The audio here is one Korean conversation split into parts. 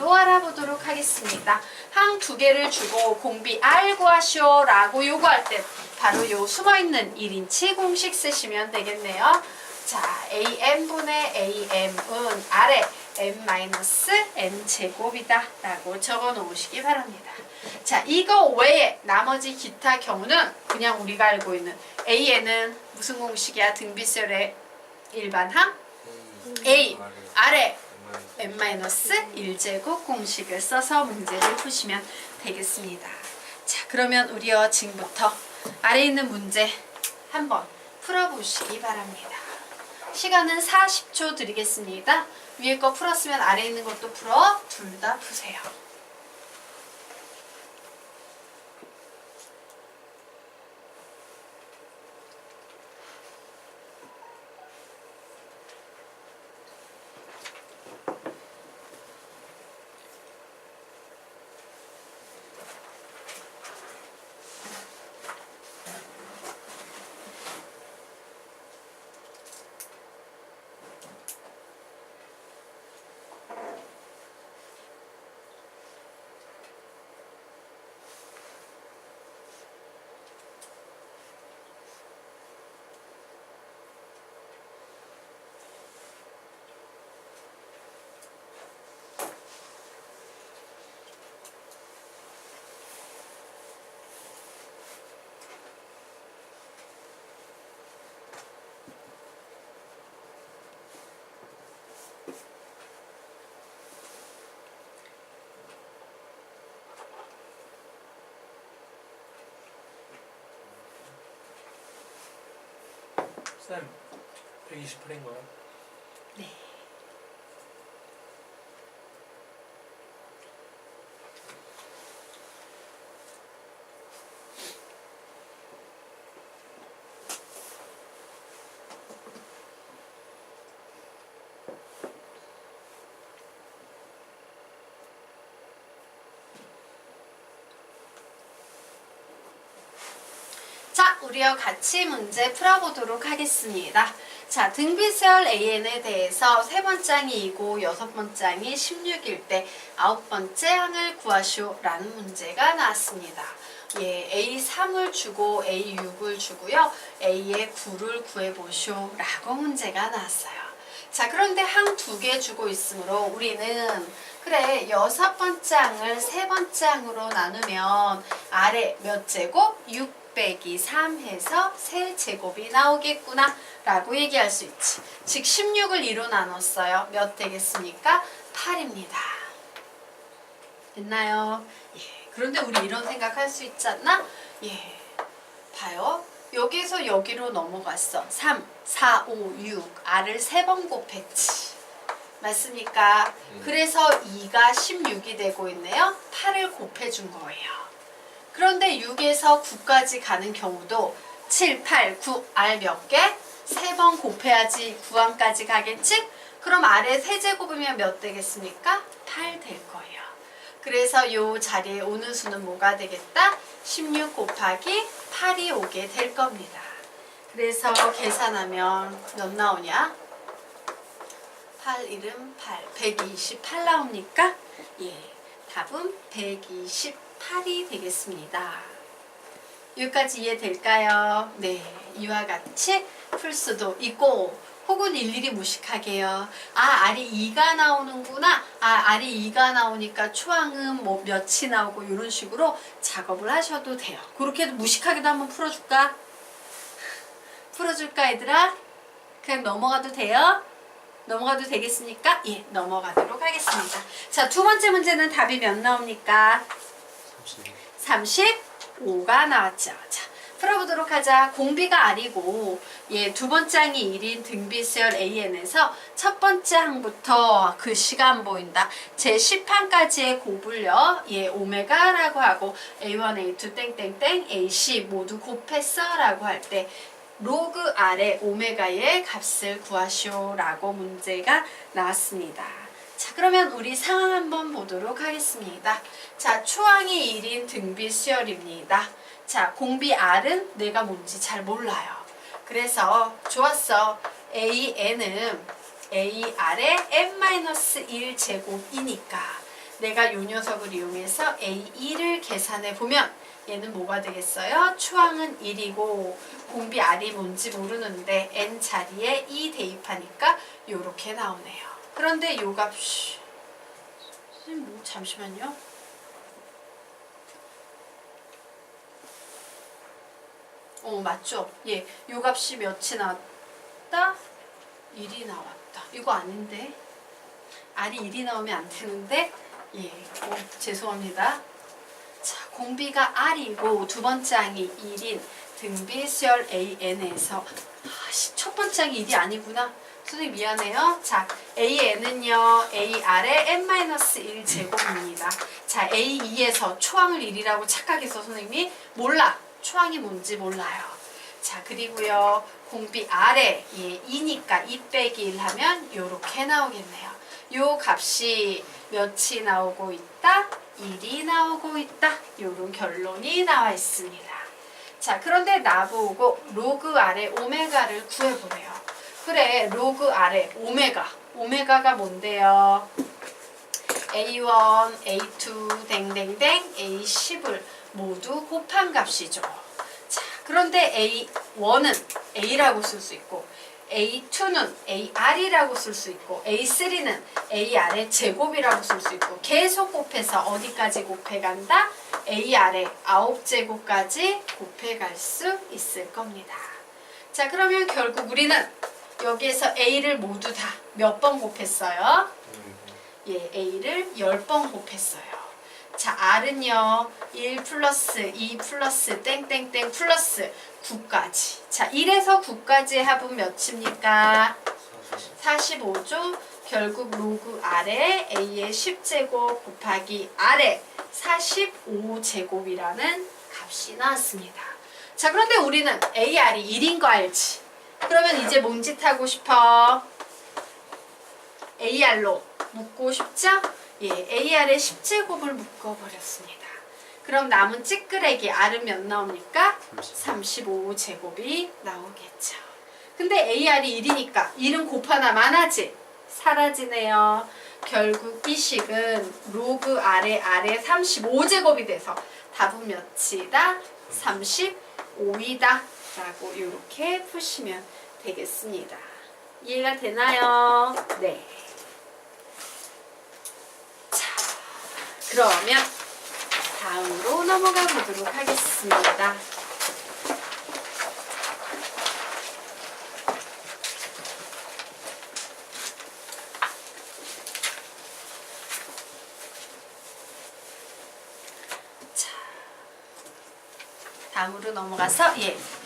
정도 알아보도록 하겠습니다. 항 두 개를 주고 공비 R 구하시오 라고 요구할 때 바로 요 숨어있는 1인치 공식 쓰시면 되겠네요. 자, AM분의 AM은 아래 m-n제곱이다 라고 적어 놓으시기 바랍니다. 자, 이거 외에 나머지 기타 경우는 그냥 우리가 알고 있는 AN은 무슨 공식이야? 등비수열의 일반항? A, 아래 n-1제곱 공식을 써서 문제를 푸시면 되겠습니다. 자, 그러면 우리요 지금부터 아래에 있는 문제 한번 풀어보시기 바랍니다. 시간은 40초 드리겠습니다. 위에 거 풀었으면 아래에 있는 것도 풀어 둘 다 푸세요. 쌤, 128인 거야? 네. 자, 우리와 같이 문제 풀어보도록 하겠습니다. 자, 등비수열 AN에 대해서 세 번째 항이 2고 여섯 번째 항이 16일 때 아홉 번째 항을 구하시오 라는 문제가 나왔습니다. 예, A3을 주고 A6을 주고요. A의 9를 구해보시오 라고 문제가 나왔어요. 자, 그런데 항 두 개 주고 있으므로 우리는 그래 여섯 번째 항을 세 번째 항으로 나누면 아래 몇 제곱? 6 빼기 3 해서 세제곱이 나오겠구나 라고 얘기할 수 있지. 즉 16을 2로 나눴어요. 몇 되겠습니까? 8입니다. 됐나요? 예. 그런데 우리 이런 생각할 수 있지 않나? 예. 봐요. 여기서 여기로 넘어갔어. 3, 4, 5, 6 R을 3번 곱했지. 맞습니까? 그래서 2가 16이 되고 있네요. 8을 곱해준 거예요. 그런데 6에서 9까지 가는 경우도 7, 8, 9, R 몇 개? 3번 곱해야지 9항까지 가겠지? 그럼 R의 세제곱이면 몇 되겠습니까? 8 될 거예요. 그래서 이 자리에 오는 수는 뭐가 되겠다? 16 곱하기 8이 오게 될 겁니다. 그래서 계산하면 몇 나오냐? 8, 1은 8, 128 나옵니까? 예, 답은 128이 되겠습니다. 여기까지 이해될까요? 네, 이와 같이 풀 수도 있고 혹은 일일이 무식하게요. 아, R이 2가 나오는구나. 아, R이 2가 나오니까 초항은 뭐 몇이 나오고 이런 식으로 작업을 하셔도 돼요. 그렇게 무식하게도 한번 풀어줄까? 풀어줄까 얘들아? 그냥 넘어가도 돼요? 넘어가도 되겠습니까? 예, 넘어가도록 하겠습니다. 자, 두 번째 문제는 답이 몇 나옵니까? 35가 나왔죠. 자, 풀어보도록 하자. 공비가 R이고 예, 두 번째 항이 1인 등비수열 AN에서 첫 번째 항부터 그 시간 보인다. 제 10항까지의 곱을요. 예, 오메가라고 하고 A1, A2, 땡땡땡, AC 모두 곱했어 라고 할 때 로그 R의 오메가의 값을 구하시오 라고 문제가 나왔습니다. 자, 그러면 우리 상황 한번 보도록 하겠습니다. 자, 초항이 1인 등비수열입니다. 자, 공비 R은 내가 뭔지 잘 몰라요. 그래서 좋았어. AN은 AR의 n-1 제곱이니까 내가 요 녀석을 이용해서 A2를 계산해 보면 얘는 뭐가 되겠어요? 추항은 1이고 공비 R이 뭔지 모르는데 N 자리에 2 대입하니까 요렇게 나오네요. 그런데 요 값이 선생님 뭐 잠시만요. 맞죠? 예, 요 값이 몇이 나왔다? 1이 나왔다. 이거 아닌데? R이 1이 나오면 안 되는데? 예, 죄송합니다. 자, 공비가 R이고 두 번째 항이 1인 등비 수열 AN에서 첫 번째 항이 1이 아니구나. 선생님 미안해요. 자, AN은요. AR의 N-1 제곱입니다. 자, A2에서 초항을 1이라고 착각해서 선생님이 몰라. 초항이 뭔지 몰라요. 자, 그리고요. 공비 R에 2니까 2 빼기 1 하면 요렇게 나오겠네요. 요 값이 몇이 나오고 있다? 1이 나오고 있다. 요런 결론이 나와 있습니다. 자, 그런데 나보고 로그 R의 오메가를 구해보래요. 그래, 로그 R의 오메가가 뭔데요? A1, A2, 댕댕댕, A10을 모두 곱한 값이죠. 자, 그런데 A1은 A라고 쓸 수 있고 A2는 AR이라고 쓸 수 있고 A3는 AR의 제곱이라고 쓸 수 있고 계속 곱해서 어디까지 곱해간다? AR의 9제곱까지 곱해갈 수 있을 겁니다. 자, 그러면 결국 우리는 여기에서 A를 모두 다 몇 번 곱했어요? 예, A를 10번 곱했어요. 자, R은요 1 플러스 2 플러스 땡땡땡 플러스 9까지. 자, 1에서 9까지의 합은 몇입니까? 45죠. 결국 로그 R에 A의 10제곱 곱하기 R의 45제곱이라는 값이 나왔습니다. 자, 그런데 우리는 AR이 1인 거 알지? 그러면 이제 뭔 짓 하고 싶어? AR로 묶고 싶죠? 예, AR의 10제곱을 묶어버렸습니다. 그럼 남은 찌끄레기 R은 몇 나옵니까? 35제곱이 나오겠죠. 근데 AR이 1이니까 1은 곱하나 마나지? 사라지네요. 결국 이 식은 로그 R의 35제곱이 돼서 답은 몇이다? 35이다 라고 이렇게 푸시면 되겠습니다. 이해가 되나요? 네. 그러면 다음으로 넘어가 보도록 하겠습니다. 자, 다음으로 넘어가서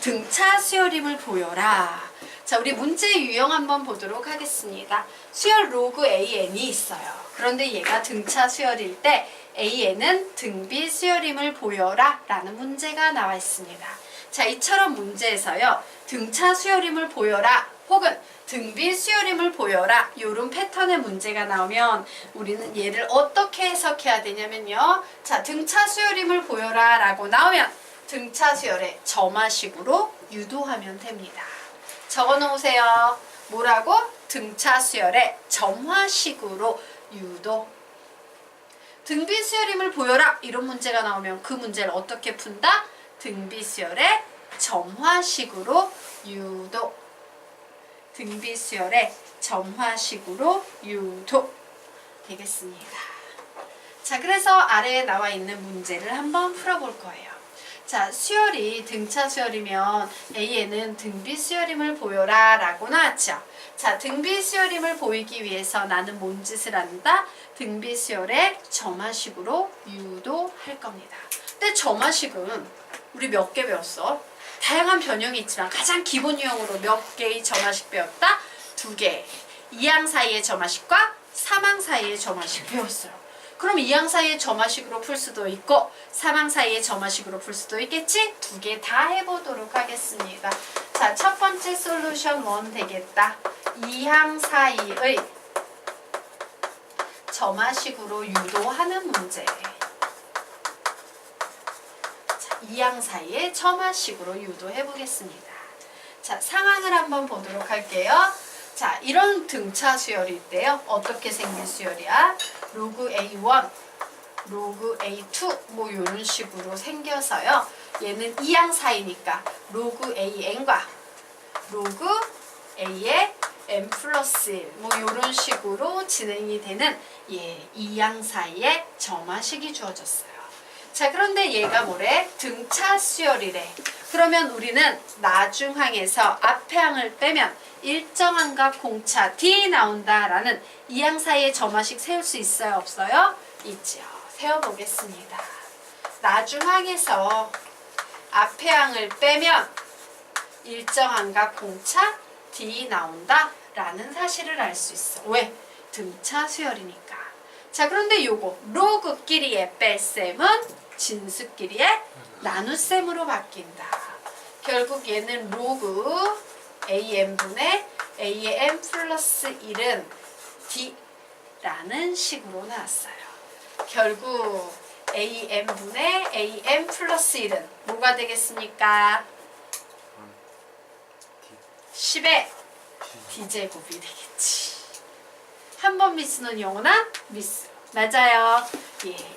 등차 수열임을 보여라. 자, 우리 문제 유형 한번 보도록 하겠습니다. 수열 로그 AN이 있어요. 그런데 얘가 등차 수열일 때 AN은 등비 수열임을 보여라 라는 문제가 나와 있습니다. 자, 이처럼 문제에서요. 등차 수열임을 보여라 혹은 등비 수열임을 보여라 이런 패턴의 문제가 나오면 우리는 얘를 어떻게 해석해야 되냐면요. 자, 등차 수열임을 보여라 라고 나오면 등차 수열의 점화식으로 유도하면 됩니다. 적어 놓으세요. 뭐라고? 등차 수열의 점화식으로 유도. 등비 수열임을 보여라 이런 문제가 나오면 그 문제를 어떻게 푼다? 등비 수열의 점화식으로 유도. 등비 수열의 점화식으로 유도 되겠습니다. 자, 그래서 아래에 나와 있는 문제를 한번 풀어볼 거예요. 자, 수열이 등차 수열이면 A에는 등비 수열임을 보여라 라고 나왔죠. 자, 등비 수열임을 보이기 위해서 나는 뭔 짓을 한다? 등비 수열의 점화식으로 유도할 겁니다. 근데 점화식은 우리 몇 개 배웠어? 다양한 변형이 있지만 가장 기본 유형으로 몇 개의 점화식 배웠다? 2개. 2항 사이의 점화식과 3항 사이의 점화식 배웠어요. 그럼 2항 사이의 점화식으로 풀 수도 있고 3항 사이의 점화식으로 풀 수도 있겠지? 2개 다 해보도록 하겠습니다. 자, 첫 번째 솔루션 1 되겠다. 2항 사이의 점화식으로 유도하는 문제. 자, 2항 사이의 점화식으로 유도해 보겠습니다. 자, 상항을 한번 보도록 할게요. 자, 이런 등차 수열일 때요. 어떻게 생긴 수열이야? 로그 A1, 로그 A2 뭐 이런 식으로 생겨서요. 얘는 이항사이니까 로그 AN과 로그 A의 n 플러스 1 뭐 이런 식으로 진행이 되는 이항사이의 점화식이 주어졌어요. 자, 그런데 얘가 뭐래? 등차 수열이래. 그러면 우리는 나중항에서 앞에 항을 빼면 일정항과 공차 D 나온다라는 이항사이의 점화식 세울 수 있어요? 없어요? 있죠. 세워보겠습니다. 나중항에서 앞에 항을 빼면 일정항과 공차 D 나온다 라는 사실을 알 수 있어. 왜? 등차 수열이니까. 자, 그런데 요거 로그끼리의 뺄셈은 진수끼리의 나눗셈으로 바뀐다. 결국 얘는 로그 AN분의 A의 n 플러스 1은 D라는 식으로 나왔어요. 결국 AN분의 AN 플러스 1은 뭐가 되겠습니까? 10의 D제곱이 되겠지. 한 번 미스는 영원한 미스. 맞아요.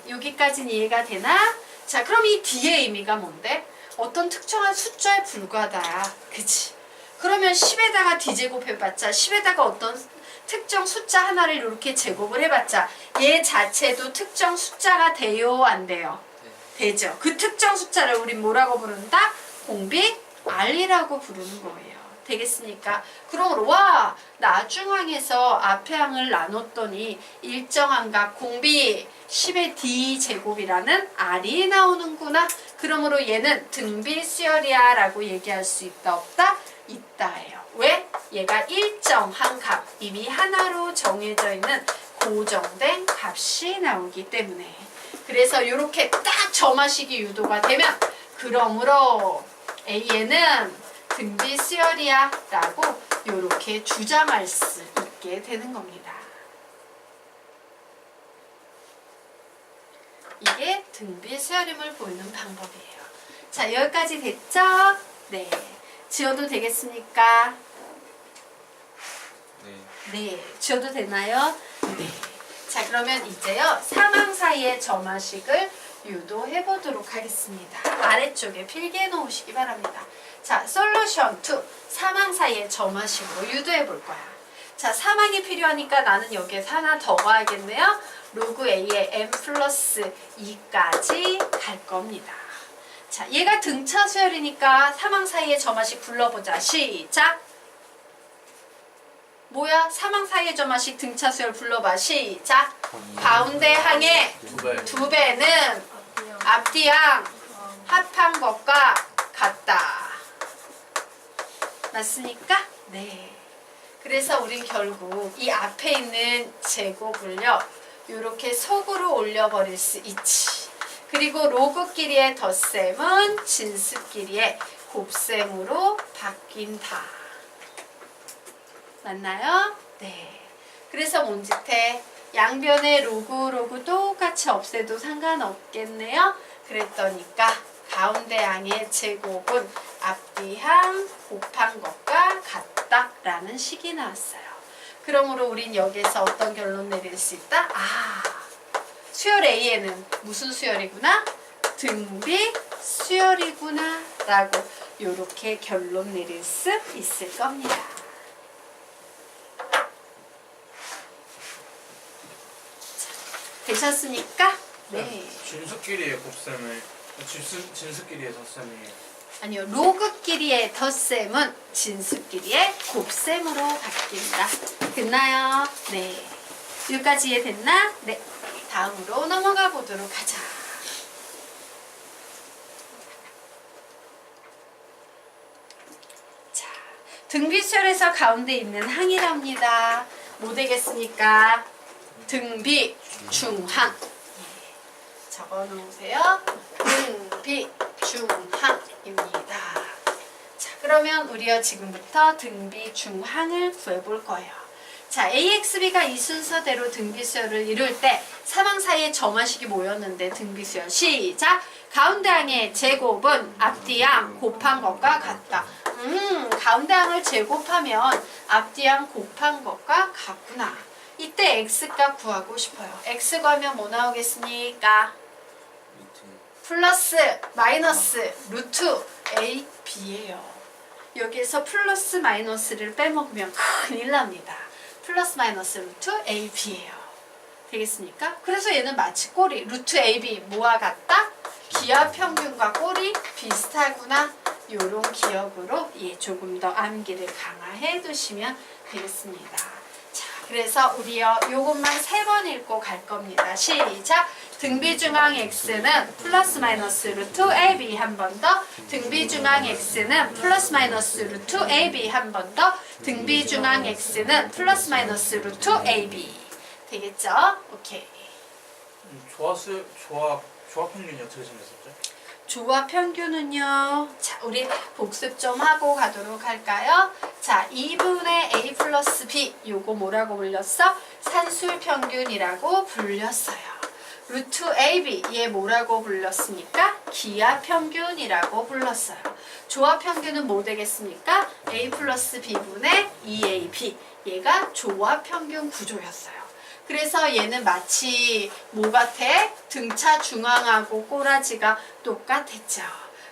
여기까지는 이해가 되나? 자, 그럼 이 D의 의미가 뭔데? 어떤 특정한 숫자에 불과하다야. 그치? 그러면 10에다가 D제곱 해봤자 10에다가 어떤 특정 숫자 하나를 이렇게 제곱을 해봤자 얘 자체도 특정 숫자가 돼요? 안 돼요? 되죠. 그 특정 숫자를 우린 뭐라고 부른다? 공비 R이라고 부르는 거예요. 되겠습니까? 그러므로 와 나중항에서 앞에 항을 나눴더니 일정항과 공비 10의 D제곱이라는 R이 나오는구나. 그러므로 얘는 등비수열이야 라고 얘기할 수 있다 없다? 있다예요. 왜? 얘가 일정한 값, 이미 하나로 정해져 있는 고정된 값이 나오기 때문에. 그래서 이렇게 딱 점화식이 유도가 되면 그러므로 A에는 등비수열이야 라고 이렇게 주장할 수 있게 되는 겁니다. 이게 등비수열임을 보이는 방법이에요. 자, 여기까지 됐죠? 네. 지워도 되겠습니까? 네. 지워도 되나요? 네. 자, 그러면 이제요. 사망사이의 점화식을 유도해 보도록 하겠습니다. 아래쪽에 필기해 놓으시기 바랍니다. 자, 솔루션 2. 사망사이의 점화식으로 유도해 볼 거야. 자, 사망이 필요하니까 나는 여기에서 하나 더 가야겠네요. 로그 A의 n 플러스 2까지 갈 겁니다. 자, 얘가 등차 수열이니까 사망사이의 점화식 불러보자. 시작! 뭐야? 사망사이의 점화식 등차 수열 불러봐. 시작! 가운데 항의 두 배는 앞뒤 항 합한 것과 같다. 맞습니까? 네. 그래서 우린 결국 이 앞에 있는 제곱을요. 이렇게 속으로 올려버릴 수 있지. 그리고 로그끼리의 덧셈은 진수끼리의 곱셈으로 바뀐다. 맞나요? 네. 그래서 뭔짓해? 양변의 로그 똑같이 없애도 상관없겠네요. 그랬더니까 가운데 항의 제곱은 앞뒤 항 곱한 것과 같다라는 식이 나왔어요. 그러므로 우린 여기에서 어떤 결론 내릴 수 있다? 수열 A에는 무슨 수열이구나? 등비 수열이구나 라고 이렇게 결론 내릴 수 있을 겁니다. 되셨습니까? 네. 진수끼리의 곱셈을 진수끼리의 덧셈을 아니요. 로그끼리의 덧셈은 진수끼리의 곱셈으로 바뀐다. 됐나요? 네. 여기까지 이해됐나? 네. 다음으로 넘어가 보도록 하자. 자, 등비수열에서 가운데 있는 항이랍니다. 뭐 되겠습니까? 등비 중항. 적어 놓으세요. 등비 중항입니다. 자, 그러면 우리가 지금부터 등비 중항을 구해볼 거예요. 자, AXB가 이 순서대로 등비수열을 이룰 때 사망사이의 점화식이 뭐였는데 등비수열 시작! 가운데 항의 제곱은 앞뒤 항 곱한 것과 같다. 가운데 항을 제곱하면 앞뒤 항 곱한 것과 같구나. 이때 x값 구하고 싶어요. x 구하면 뭐 나오겠습니까? 플러스 마이너스 루트 a, b예요. 여기에서 플러스 마이너스를 빼먹으면 큰일 납니다. 플러스 마이너스 루트 a, b예요. 되겠습니까? 그래서 얘는 마치 꼴이 루트 a, b 뭐와 같다? 기하 평균과 꼴이 비슷하구나. 요런 기억으로 조금 더 암기를 강화해 두시면 되겠습니다. 자, 그래서 우리요 요것만 3번 읽고 갈 겁니다. 시작! 등비중앙 x는 플러스 마이너스 루트 ab 한 번 더. 등비중앙 x는 플러스 마이너스 루트 ab 한 번 더. 등비중앙 x는 플러스 마이너스 루트 ab. 되겠죠? 오케이. 조합 평균이 어떻게 생겼었죠? 조합 평균은요. 자, 우리 복습 좀 하고 가도록 할까요? 자, 2분의 a 플러스 b 요거 뭐라고 불렸어? 산술 평균이라고 불렸어요. 루트 ab 얘 뭐라고 불렀습니까? 기하 평균이라고 불렀어요. 조합 평균은 뭐 되겠습니까? a 플러스 b분의 2ab 얘가 조합 평균 구조였어요. 그래서 얘는 마치 뭐 같아? 등차 중앙하고 꼬라지가 똑같았죠.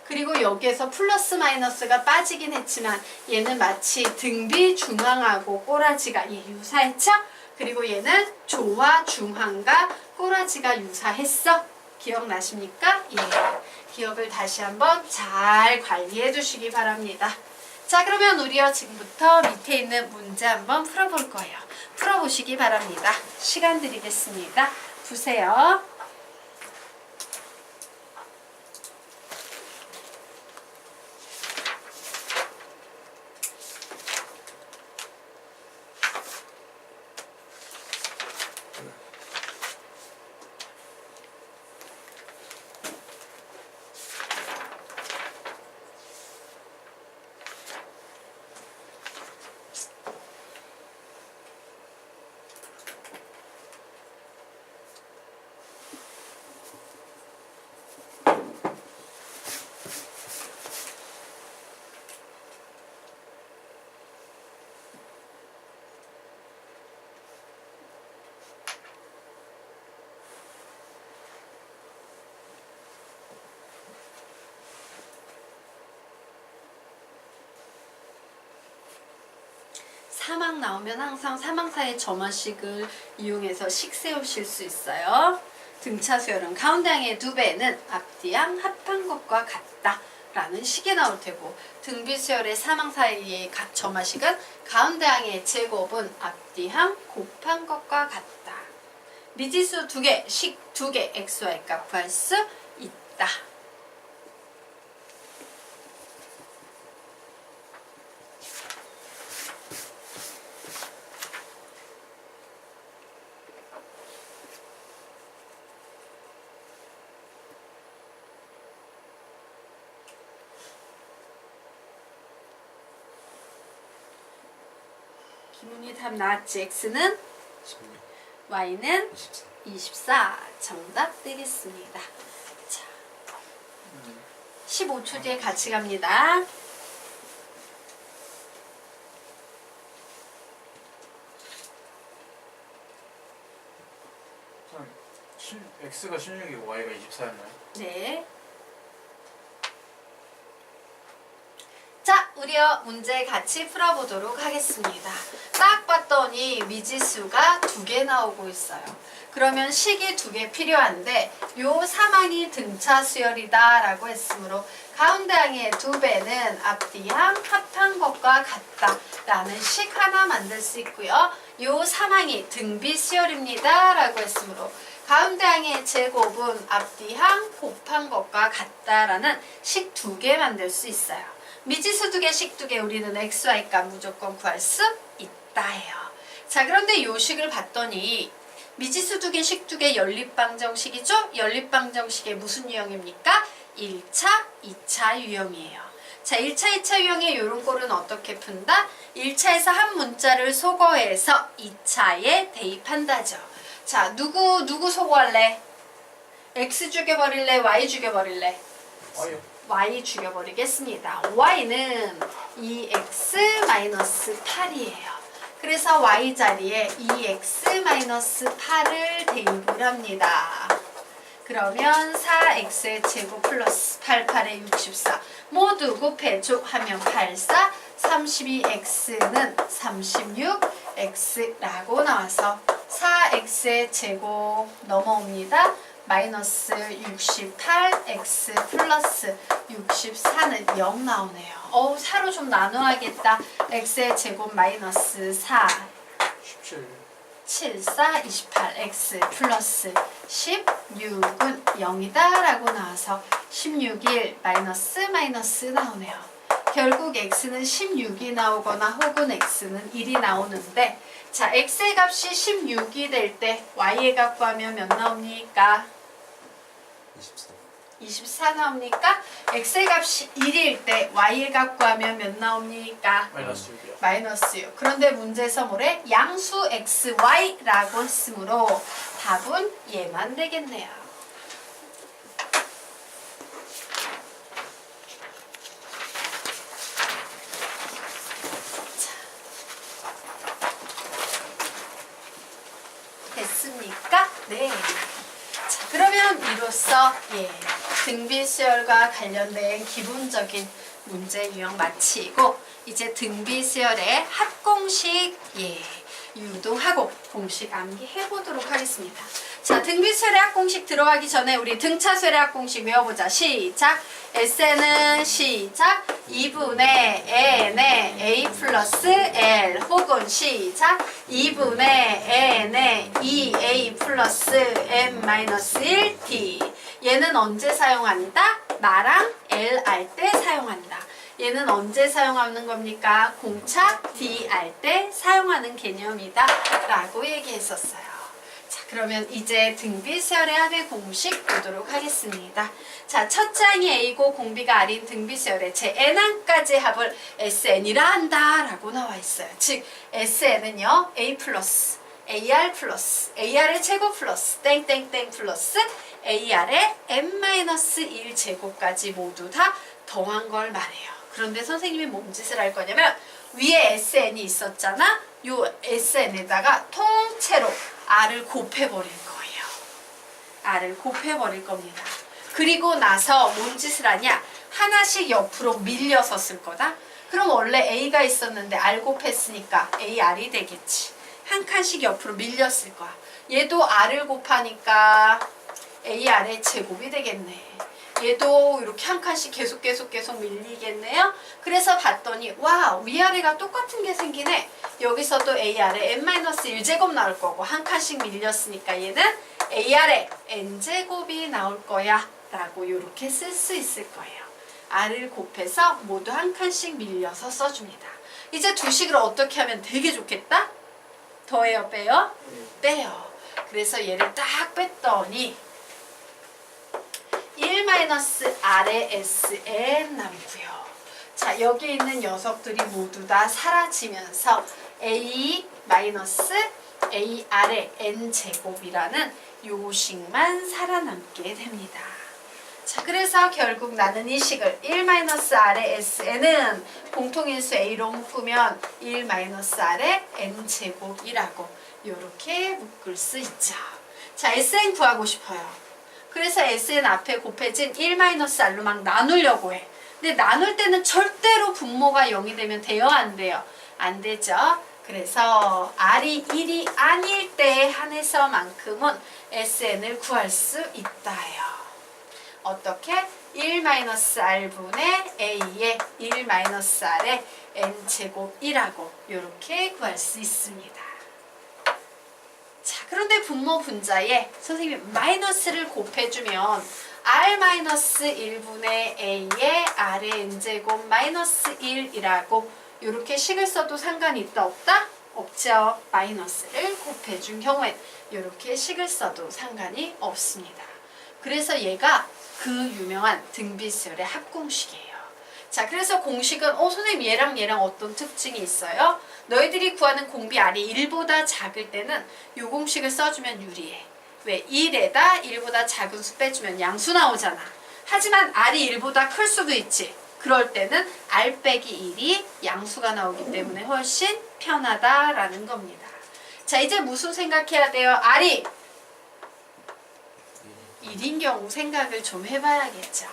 그리고 여기에서 플러스 마이너스가 빠지긴 했지만 얘는 마치 등비 중앙하고 꼬라지가 유사했죠? 그리고 얘는 조와 중앙과 꼬라지가 유사했어. 기억나십니까? 예. 기억을 다시 한번 잘 관리해 두시기 바랍니다. 자, 그러면 우리요 지금부터 밑에 있는 문제 한번 풀어볼 거예요. 풀어보시기 바랍니다. 시간 드리겠습니다. 보세요. 사망 나오면 항상 사망사의 점화식을 이용해서 식 세우실 수 있어요. 등차 수열은 가운데 항의 2배는 앞뒤 항 합한 것과 같다 라는 식이 나올 테고, 등비 수열의 사망 사이의 점화식은 가운데 항의 제곱은 앞뒤 항 곱한 것과 같다. 미지수 2개, 식 2개, xy 값 구할 수 있다. 기문이 답 나왔지? x는 16, y는 24. 24 정답 되겠습니다. 자, 15초 뒤에 같이 갑니다. x가 16이고 y가 24였나요? 네. 자, 우리요 문제 같이 풀어보도록 하겠습니다. 딱 봤더니 미지수가 2개 나오고 있어요. 그러면 식이 2개 필요한데 요 사망이 등차 수열이다 라고 했으므로 가운데 항의 2배는 앞뒤 항 합한 것과 같다 라는 식 하나 만들 수 있고요. 요 사망이 등비 수열입니다 라고 했으므로 가운데 항의 제곱은 앞뒤 항 곱한 것과 같다라는 식 2개 만들 수 있어요. 미지수 2개, 식 2개 우리는 xy 값 무조건 구할 수 있다 해요. 자, 그런데 요 식을 봤더니 미지수 2개, 식 2개 연립방정식이죠? 연립방정식의 무슨 유형입니까? 1차, 2차 유형이에요. 자, 1차, 2차 유형의 요런 꼴은 어떻게 푼다? 1차에서 한 문자를 소거해서 2차에 대입한다죠. 자, 누구 소거할래? x 죽여버릴래? y 죽여버릴래? y요. y 죽여버리겠습니다. y는 2x-8이에요. 그래서 y 자리에 2x-8을 대입을 합니다. 그러면 4x의 제곱 플러스 88의 64 모두 곱해줘 하면 84 32x는 36x라고 나와서 4x의 제곱 넘어옵니다. 마이너스 68x 플러스 64는 0 나오네요. 4로 좀 나눠야겠다. x의 제곱 마이너스 4 17. 7, 4, 28, x 플러스 16은 0이다 라고 나와서 16일 마이너스 나오네요. 결국 x는 16이 나오거나 혹은 x는 1이 나오는데 자, x의 값이 16이 될 때 y의 값 구하면 몇 나옵니까? 24. 24 나옵니까? x의 값이 1일 때 y의 값 구하면 몇 나옵니까? 마이너스 6이요. 마이너스 6. 그런데 문제에서 뭐래? 양수 xy라고 했으므로 답은 얘만 되겠네요. 자, 됐습니까? 네. 자, 그러면 이로써 등비수열과 관련된 기본적인 문제 유형 마치고 이제 등비수열의 합공식 유도하고 공식 암기해 보도록 하겠습니다. 자, 등비수열의 합공식 들어가기 전에 우리 등차수열의 합공식 외워보자. 시작. SN은 시작 2분의 n의 a 플러스 l 혹은 시작 2분의 n의 2a 플러스 m 마이너스 1t. 얘는 언제 사용한다? 나랑 L 알 때 사용한다. 얘는 언제 사용하는 겁니까? 공차 D 알 때 사용하는 개념이다 라고 얘기했었어요. 자, 그러면 이제 등비수열의 합의 공식 보도록 하겠습니다. 자, 첫 장이 A고 공비가 R인 등비수열의 제 N항까지 합을 SN이라 한다 라고 나와 있어요. 즉 SN은요 A 플러스 AR 플러스 AR의 제곱 플러스 땡땡땡 플러스 AR의 n-1 제곱까지 모두 다 더한 걸 말해요. 그런데 선생님이 뭔 짓을 할 거냐면 위에 SN이 있었잖아. 요 SN에다가 통째로 R을 곱해버릴 거예요. R을 곱해버릴 겁니다. 그리고 나서 뭔 짓을 하냐? 하나씩 옆으로 밀려서 쓸 거다. 그럼 원래 A가 있었는데 R 곱했으니까 AR이 되겠지. 한 칸씩 옆으로 밀렸을 거야. 얘도 R을 곱하니까 AR의 제곱이 되겠네. 얘도 이렇게 한 칸씩 계속 밀리겠네요. 그래서 봤더니 와, 위아래가 똑같은 게 생기네. 여기서도 AR의 n-1제곱 나올 거고 한 칸씩 밀렸으니까 얘는 AR의 n제곱이 나올 거야 라고 이렇게 쓸 수 있을 거예요. R을 곱해서 모두 한 칸씩 밀려서 써줍니다. 이제 두 식을 어떻게 하면 되게 좋겠다? 더해요, 빼요? 빼요. 그래서 얘를 딱 뺐더니 1-R의 SN 남고요. 자, 여기 있는 녀석들이 모두 다 사라지면서 A-AR의 N제곱이라는 요식만 살아남게 됩니다. 자, 그래서 결국 나는 이 식을 1-R의 SN은 공통인수 A로 묶으면 1-R의 N제곱이라고 이렇게 묶을 수 있죠. 자, SN 구하고 싶어요. 그래서 SN 앞에 곱해진 1-R로 막 나누려고 해. 근데 나눌 때는 절대로 분모가 0이 되면 돼요? 안 돼요? 안 되죠? 그래서 R이 1이 아닐 때에 한해서만큼은 SN을 구할 수 있다요. 어떻게? 1-R분의 A의 1-R의 N제곱이라고 이렇게 구할 수 있습니다. 자, 그런데 분모 분자에 선생님이 마이너스를 곱해주면 R-1분의 A의 R의 N제곱 마이너스 1이라고 이렇게 식을 써도 상관이 있다 없다? 없죠. 마이너스를 곱해준 경우엔 이렇게 식을 써도 상관이 없습니다. 그래서 얘가 그 유명한 등비수열의 합공식이에요. 자, 그래서 공식은 선생님 얘랑 어떤 특징이 있어요? 너희들이 구하는 공비 R이 1보다 작을 때는 이 공식을 써주면 유리해. 왜? 1에다 1보다 작은 수 빼주면 양수 나오잖아. 하지만 R이 1보다 클 수도 있지. 그럴 때는 R 빼기 1이 양수가 나오기 때문에 훨씬 편하다라는 겁니다. 자, 이제 무슨 생각해야 돼요? R이 1인 경우 생각을 좀 해봐야겠죠.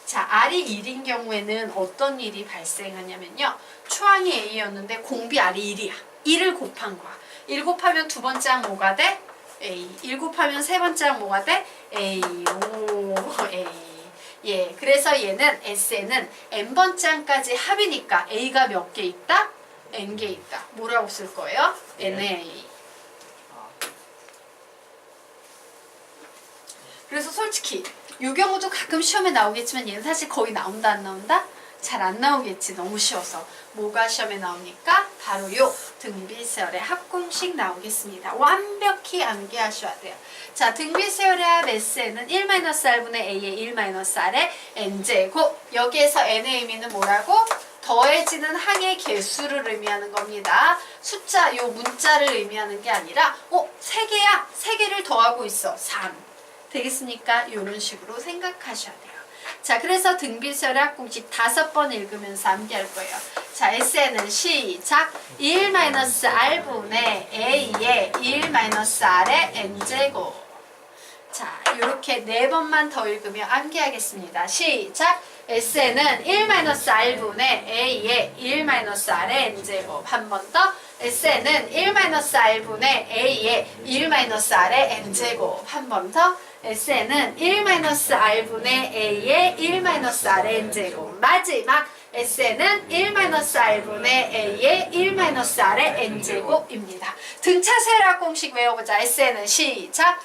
자, R이 1인 경우에는 어떤 일이 발생하냐면요. 초항이 A였는데 공비 R이 1이야. 1을 곱한 거야. 1 곱하면 두 번째 항 뭐가 돼? A. 1 곱하면 세 번째 항 뭐가 돼? A. 오, A. 예, 그래서 얘는 S에는 n번째 항까지 합이니까 A가 몇 개 있다? n개 있다. 뭐라고 쓸 거예요? NA. 그래서 솔직히 이 경우도 가끔 시험에 나오겠지만 얘는 사실 거의 나온다 안 나온다? 잘 안 나오겠지. 너무 쉬워서. 뭐가 시험에 나옵니까? 바로 요 등비세열의 합공식 나오겠습니다. 완벽히 암기하셔야 돼요. 자, 등비세열의 합 S는 1-R분의 A의 1-R의 N제곱. 여기에서 N의 의미는 뭐라고? 더해지는 항의 개수를 의미하는 겁니다. 숫자, 요 문자를 의미하는 게 아니라 3개야. 3개를 더하고 있어. 3. 되겠습니까? 이런 식으로 생각하셔야 돼요. 자, 그래서 등비세열의 합공식 5번 읽으면서 암기할 거예요. 자, S에는 시작 1-R분의 A의 1-R의 N제곱. 자, 이렇게 4번만 더 읽으며 암기하겠습니다. 시작 S에는 1-R분의 A의 1-R의 N제곱. 한 번 더. S에는 1-R분의 A의 1-R의 N제곱. 한 번 더. S에는 1-R분의 A의 1-R의 N제곱. 마지막 S에는 1-R분의 A의 1-R의 N제곱입니다. 등차세열합 공식 외워보자. S에는 시작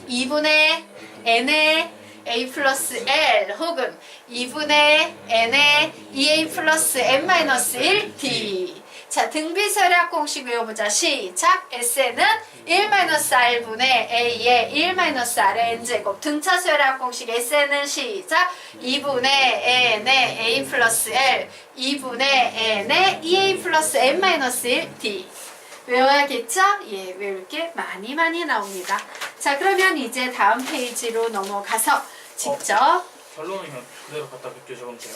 2분의 N의 A 플러스 L 혹은 2분의 N의 2A 플러스 N-1 D. 자, 등비세열합 공식 외워보자. 시작 S에는 1-R분의 A의 1-R의 N제곱. 등차세열합 공식 S에는 시작 2분의 N의 A 플러스 L 2분의 N의 2A 플러스 N-1 D. 외워야겠죠? 예, 외울 게 많이 나옵니다. 자, 그러면 이제 다음 페이지로 넘어가서 직접 결론은 그냥 그대로 갖다 베껴 적으면 돼요?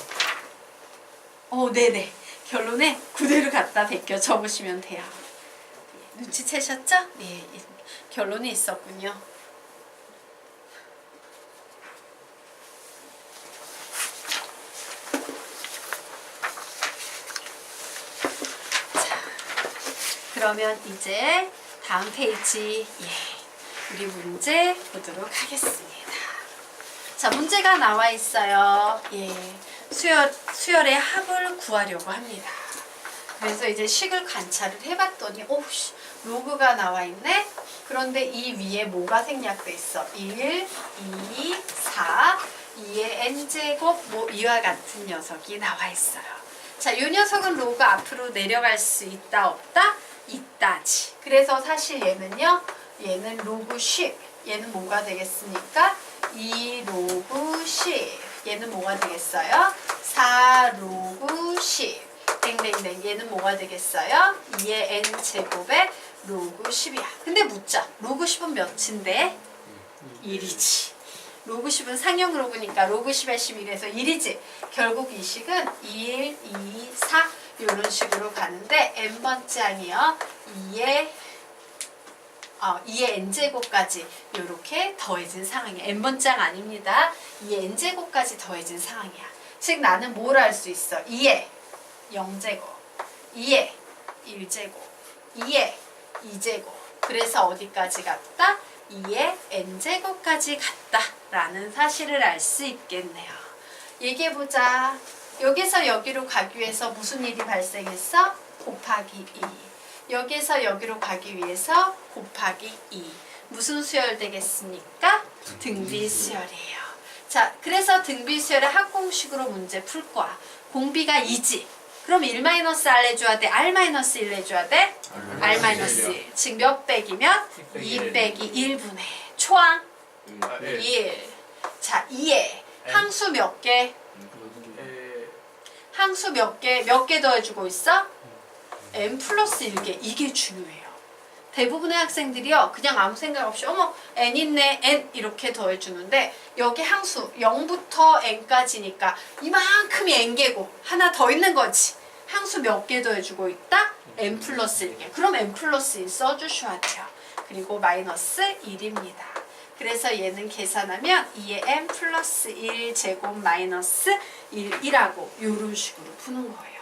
네네. 결론에 그대로 갖다 베껴 적으시면 돼요. 눈치채셨죠? 네, 결론이 있었군요. 자, 그러면 이제 다음 페이지 우리 문제 보도록 하겠습니다. 자, 문제가 나와 있어요. 수열의 합을 구하려고 합니다. 그래서 이제 식을 관찰을 해봤더니 로그가 나와 있네. 그런데 이 위에 뭐가 생략돼 있어? 1, 2, 4, 2의 n제곱 이와 같은 녀석이 나와 있어요. 자, 이 녀석은 로그 앞으로 내려갈 수 있다 없다? 있다지. 그래서 사실 얘는요. 얘는 로그 10. 얘는 뭐가 되겠습니까? 2 로그 10. 얘는 뭐가 되겠어요? 4 로그 10. 땡땡땡. 얘는 뭐가 되겠어요? 2의 n제곱에 로그 10이야. 근데 묻자. 로그 10은 몇인데? 1이지. 로그 10은 상형 로그니까 로그 10에 11에서 1이지. 결국 이 식은 1, 2, 4 이런 식으로 가는데 n번째 항이요. 2의 n제곱까지 이렇게 더해진 상황이야. n번째 항 아닙니다. 2의 n제곱까지 더해진 상황이야. 즉 나는 뭘 할 수 있어? 2의 0제곱, 2의 1제곱, 2의 2제곱. 그래서 어디까지 갔다? 2의 n제곱까지 갔다 라는 사실을 알 수 있겠네요. 얘기해보자. 여기서 여기로 가기 위해서 무슨 일이 발생했어? 곱하기 2. 여기서 여기로 가기 위해서 곱하기 2. 무슨 수열 되겠습니까? 등비수열이에요. 자, 그래서 등비수열의 합공식으로 문제 풀 거야. 공비가 2지. 그럼 1-R 해줘야 돼? R-1 해줘야 돼? R-1. 즉 몇 빼기면? 2 빼기 1분의 초항 1. 자, 2에 항수 몇 개? 항수 몇 개 더해주고 있어? n 플러스 1개. 이게 중요해요. 대부분의 학생들이요. 그냥 아무 생각 없이 n 있네, n 이렇게 더해주는데 여기 항수 0부터 n까지니까 이만큼이 n개고 하나 더 있는 거지. 항수 몇 개 더해주고 있다? n 플러스 1개. 그럼 n 플러스 1 써주셔야 돼요. 그리고 마이너스 1입니다. 그래서 얘는 계산하면 2의 n 플러스 1 제곱 마이너스 1이라고 이런 식으로 푸는 거예요.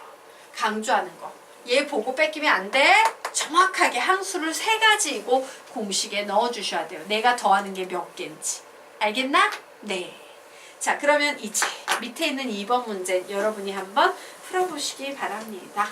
강조하는 거. 얘 보고 뺏기면 안 돼. 정확하게 항수를 3가지이고 공식에 넣어주셔야 돼요. 내가 더하는 게 몇 개인지. 알겠나? 네. 자, 그러면 이제 밑에 있는 2번 문제 여러분이 한번 풀어보시기 바랍니다.